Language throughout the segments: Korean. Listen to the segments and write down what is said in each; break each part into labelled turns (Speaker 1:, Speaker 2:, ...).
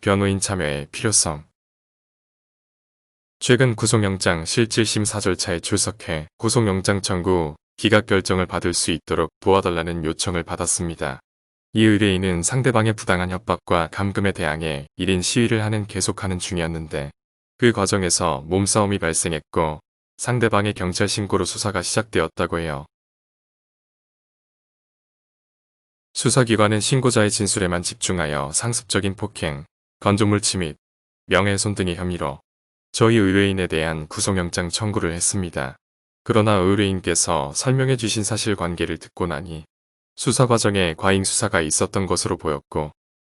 Speaker 1: 변호인 참여의 필요성. 최근 구속영장 실질심사 절차에 출석해 구속영장 청구 기각 결정을 받을 수 있도록 도와달라는 요청을 받았습니다. 이 의뢰인은 상대방의 부당한 협박과 감금에 대항해 1인 시위를 계속하는 중이었는데 그 과정에서 몸싸움이 발생했고 상대방의 경찰 신고로 수사가 시작되었다고 해요. 수사기관은 신고자의 진술에만 집중하여 상습적인 폭행, 건조물 침입, 명예훼손 등의 혐의로 저희 의뢰인에 대한 구속영장 청구를 했습니다. 그러나 의뢰인께서 설명해 주신 사실관계를 듣고 나니 수사 과정에 과잉 수사가 있었던 것으로 보였고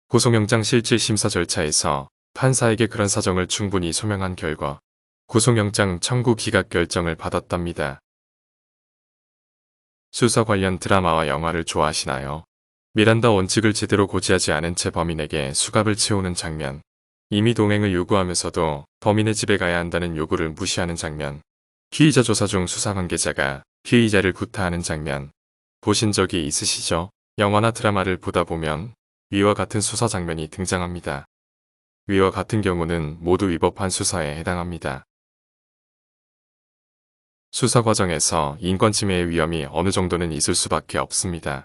Speaker 1: 구속영장 실질심사 절차에서 판사에게 그런 사정을 충분히 소명한 결과 구속영장 청구 기각 결정을 받았답니다. 수사 관련 드라마와 영화를 좋아하시나요? 미란다 원칙을 제대로 고지하지 않은 채 범인에게 수갑을 채우는 장면, 임의 동행을 요구하면서도 범인의 집에 가야 한다는 요구를 무시하는 장면, 피의자 조사 중 수사 관계자가 피의자를 구타하는 장면, 보신 적이 있으시죠? 영화나 드라마를 보다 보면 위와 같은 수사 장면이 등장합니다. 위와 같은 경우는 모두 위법한 수사에 해당합니다. 수사 과정에서 인권침해의 위험이 어느 정도는 있을 수밖에 없습니다.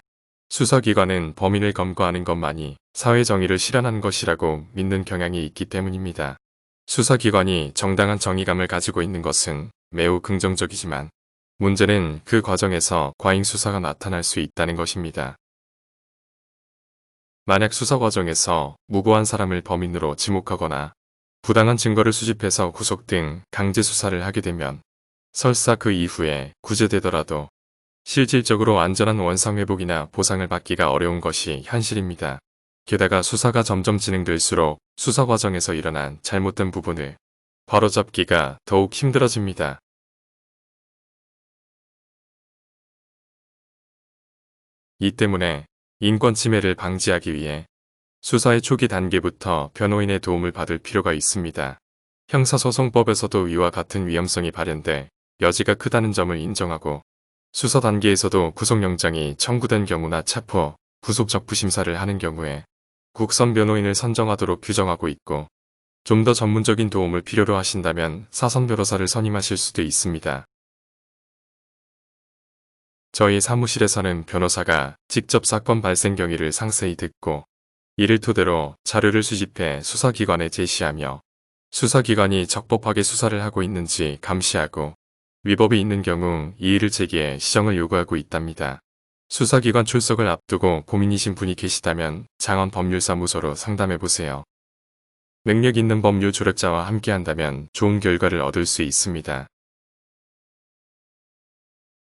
Speaker 1: 수사기관은 범인을 검거하는 것만이 사회 정의를 실현한 것이라고 믿는 경향이 있기 때문입니다. 수사기관이 정당한 정의감을 가지고 있는 것은 매우 긍정적이지만 문제는 그 과정에서 과잉 수사가 나타날 수 있다는 것입니다. 만약 수사 과정에서 무고한 사람을 범인으로 지목하거나 부당한 증거를 수집해서 구속 등 강제 수사를 하게 되면 설사 그 이후에 구제되더라도 실질적으로 안전한 원상회복이나 보상을 받기가 어려운 것이 현실입니다. 게다가 수사가 점점 진행될수록 수사 과정에서 일어난 잘못된 부분을 바로잡기가 더욱 힘들어집니다. 이 때문에 인권침해를 방지하기 위해 수사의 초기 단계부터 변호인의 도움을 받을 필요가 있습니다. 형사소송법에서도 위와 같은 위험성이 발현돼 여지가 크다는 점을 인정하고 수사 단계에서도 구속영장이 청구된 경우나 체포, 구속 적부심사를 하는 경우에 국선 변호인을 선정하도록 규정하고 있고 좀 더 전문적인 도움을 필요로 하신다면 사선 변호사를 선임하실 수도 있습니다. 저희 사무실에서는 변호사가 직접 사건 발생 경위를 상세히 듣고 이를 토대로 자료를 수집해 수사기관에 제시하며 수사기관이 적법하게 수사를 하고 있는지 감시하고 위법이 있는 경우 이의를 제기해 시정을 요구하고 있답니다. 수사기관 출석을 앞두고 고민이신 분이 계시다면 장원법률사무소로 상담해보세요. 능력 있는 법률 조력자와 함께한다면 좋은 결과를 얻을 수 있습니다.